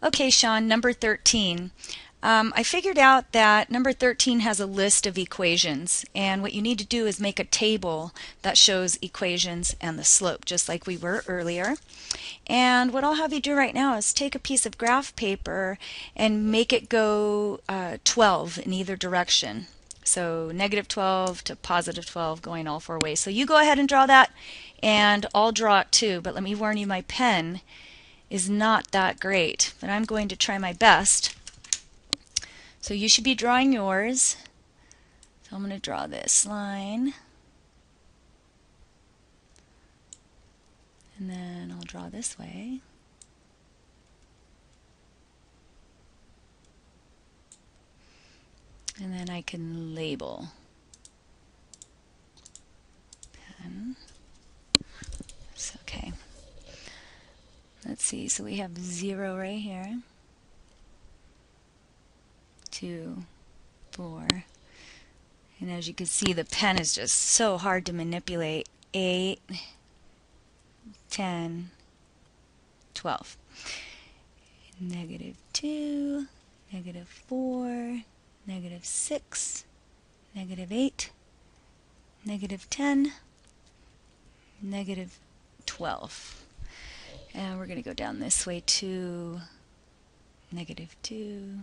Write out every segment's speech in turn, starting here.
Okay, Sean, number 13. I figured out that number 13 has a list of equations, and what you need to do is make a table that shows equations and the slope, just like we were earlier. And what I'll have you do right now is take a piece of graph paper and make it go 12 in either direction. So negative 12 to positive 12 going all four ways. So you go ahead and draw that, and I'll draw it too, but let me warn you, my pen is not that great, but I'm going to try my best. So you should be drawing yours. So I'm going to draw this line. And then I'll draw this way. And then I can label. Pen. So, okay. Let's see, so we have 0 right here. 2, 4. And as you can see, the pen is just so hard to manipulate. 8, 10, 12. Negative 2, negative 4, negative 6, negative 8, negative 10, negative 12. And we're going to go down this way to negative 2.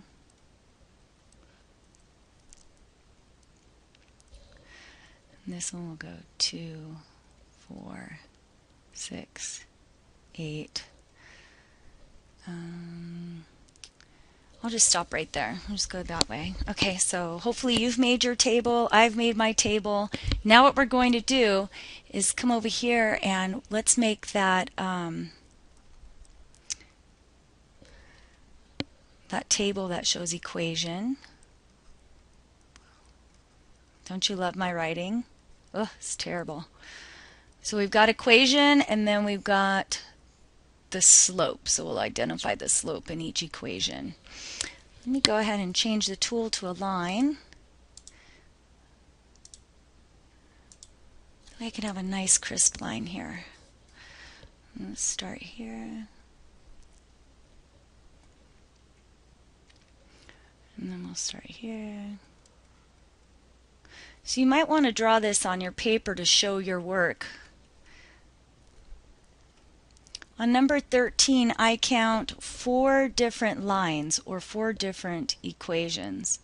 And this one will go 2, 4, 6, 8. I'll just stop right there. I'll just go that way. Okay, so hopefully you've made your table. I've made my table. Now what we're going to do is come over here and let's make that that table that shows equation. Don't you love my writing? Oh, it's terrible. So we've got equation, and then we've got the slope. So we'll identify the slope in each equation. Let me go ahead and change the tool to a line. I can have a nice crisp line here. Let's start here. And then we'll start here. So you might want to draw this on your paper to show your work. On number 13, I count 4 different lines or 4 different equations.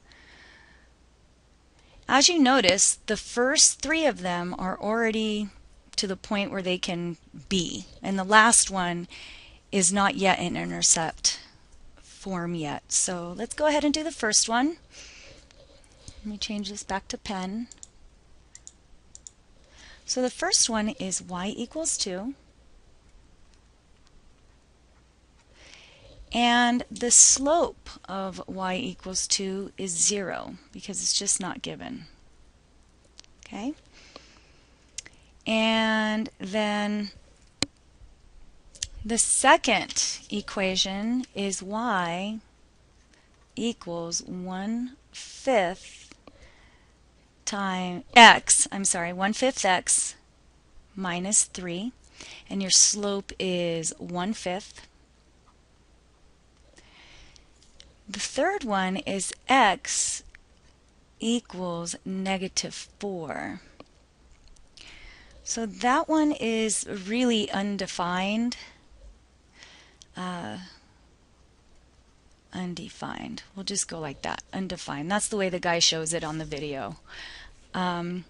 As you notice, the first 3 of them are already to the point where they can be, and the last one is not yet in intercept form yet. So let's go ahead and do the first one. Let me change this back to pen. So the first one is y equals 2. And the slope of y equals 2 is 0 because it's just not given. Okay? And then the second equation is y equals 1/5 times x, 1/5 x minus 3, and your slope is 1/5. The third one is x equals negative 4. So that one is really undefined. Undefined. We'll just go like that, undefined. That's the way the guy shows it on the video. And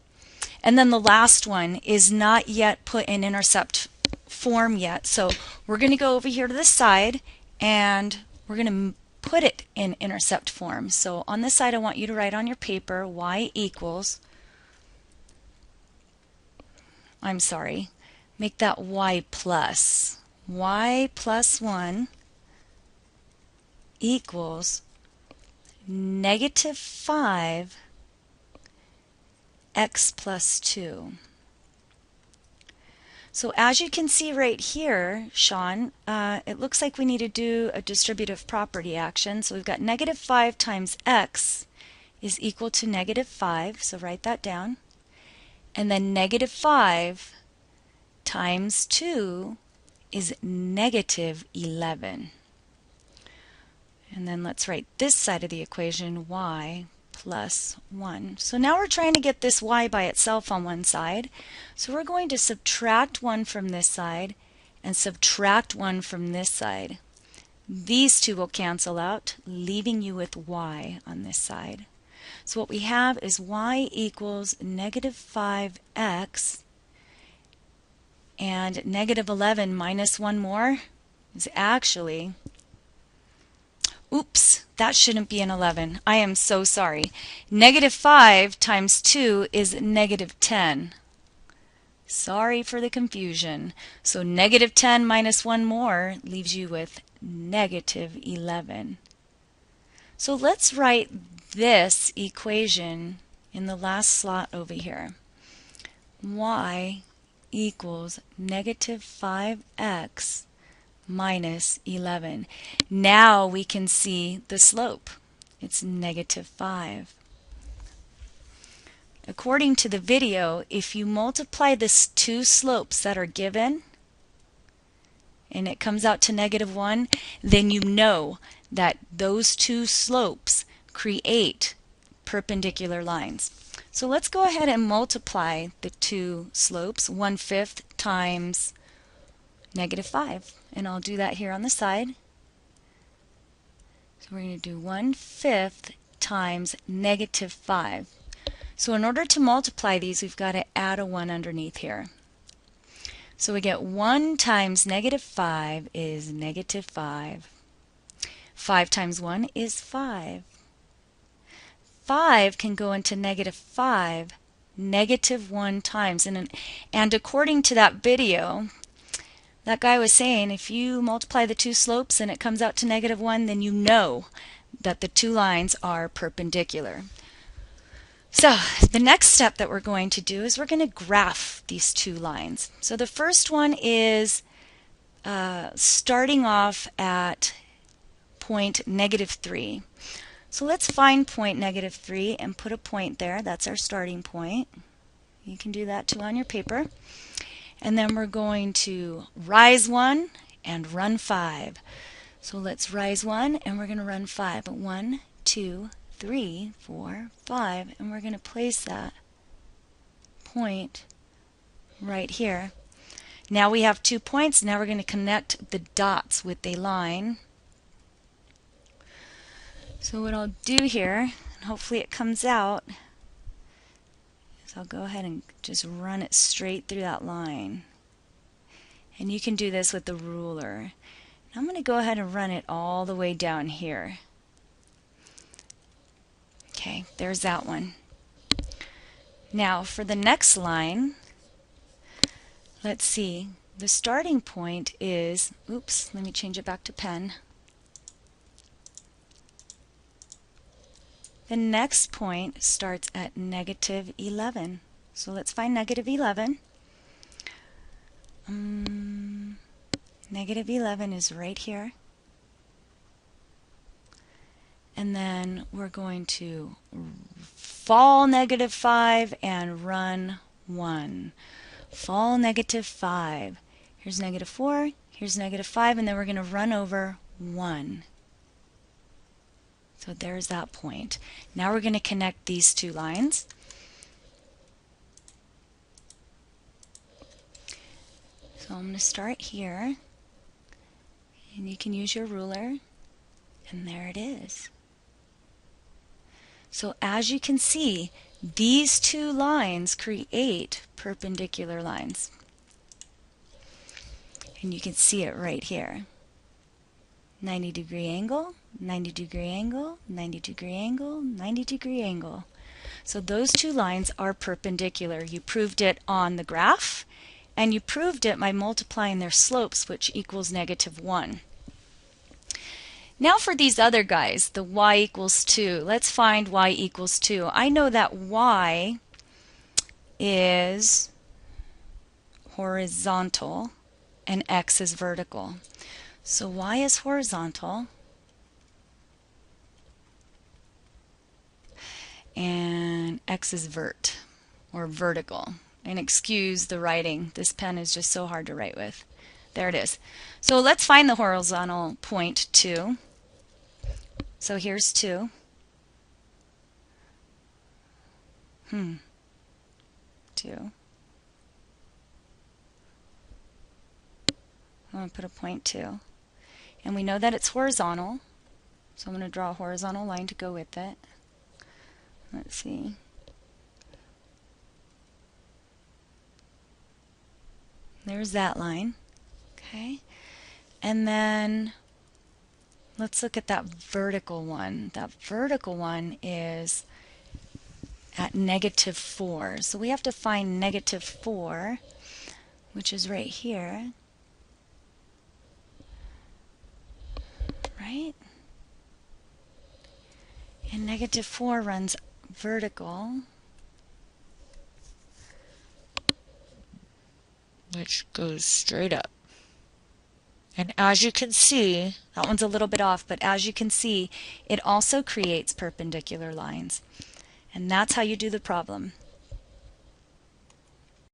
then the last one is not yet put in intercept form yet. So we're going to go over here to the side and we're going to put it in intercept form. So on this side I want you to write on your paper y equals, make that y plus 1 equals negative 5 x plus 2. So as you can see right here, Sean, it looks like we need to do a distributive property action. So we've got negative 5 times x is equal to negative 5. So write that down. And then negative 5 times 2 is negative 11. And then let's write this side of the equation, y plus 1. So now we're trying to get this y by itself on one side. So we're going to subtract 1 from this side and subtract 1 from this side. These two will cancel out, leaving you with y on this side. So what we have is y equals negative 5x, and negative 11 minus 1 more is actually, oops, that shouldn't be an 11. I am so sorry. Negative 5 times 2 is negative 10. Sorry for the confusion. So negative 10 minus 1 more leaves you with negative 11. So let's write this equation in the last slot over here. Y equals negative 5x minus 11. Now we can see the slope. It's negative 5. According to the video, if you multiply the two slopes that are given and it comes out to negative 1, then you know that those two slopes create perpendicular lines. So let's go ahead and multiply the two slopes, 1/5 times negative 5. And I'll do that here on the side. So we're going to do 1/5 times negative 5. So in order to multiply these, we've got to add a 1 underneath here. So we get 1 times negative 5 is negative 5. 5 times 1 is 5. 5 can go into negative 5 negative 1 times. And according to that video, that guy was saying if you multiply the two slopes and it comes out to negative 1, then you know that the two lines are perpendicular. So the next step that we're going to do is we're going to graph these two lines. So the first one is starting off at point negative 3. So let's find point negative 3 and put a point there. That's our starting point. You can do that too on your paper. And then we're going to rise 1 and run 5. So let's rise 1 and we're going to run 5. 1, 2, 3, 4, 5, and we're going to place that point right here. Now we have 2 points. Now we're going to connect the dots with a line. So what I'll do here, and hopefully it comes out, is I'll go ahead and just run it straight through that line. And you can do this with the ruler. And I'm going to go ahead and run it all the way down here. Okay, there's that one. Now for the next line, let's see. The starting point is, oops, let me change it back to pen. The next point starts at negative 11. So let's find negative 11. Negative 11 is right here. And then we're going to fall negative 5 and run 1. Fall negative 5. Here's negative 4, here's negative 5, and then we're going to run over 1. So there's that point. Now we're going to connect these two lines. So I'm going to start here, and you can use your ruler, and there it is. So as you can see, these two lines create perpendicular lines. And you can see it right here. 90-degree angle, 90-degree angle, 90-degree angle, 90-degree angle. So those two lines are perpendicular. You proved it on the graph, and you proved it by multiplying their slopes, which equals negative 1. Now for these other guys, the y equals 2. Let's find y equals 2. I know that y is horizontal and x is vertical. So y is horizontal and x is vertical. And excuse the writing. This pen is just so hard to write with. There it is. So let's find the horizontal point 2. So here's 2. 2. I'm going to put a point 2. And we know that it's horizontal, so I'm going to draw a horizontal line to go with it. Let's see. There's that line. Okay. And then let's look at that vertical one. That vertical one is at -4. So we have to find -4, which is right here. Right? And -4 runs vertical, which goes straight up. And as you can see, that one's a little bit off, but as you can see, it also creates perpendicular lines. And that's how you do the problem.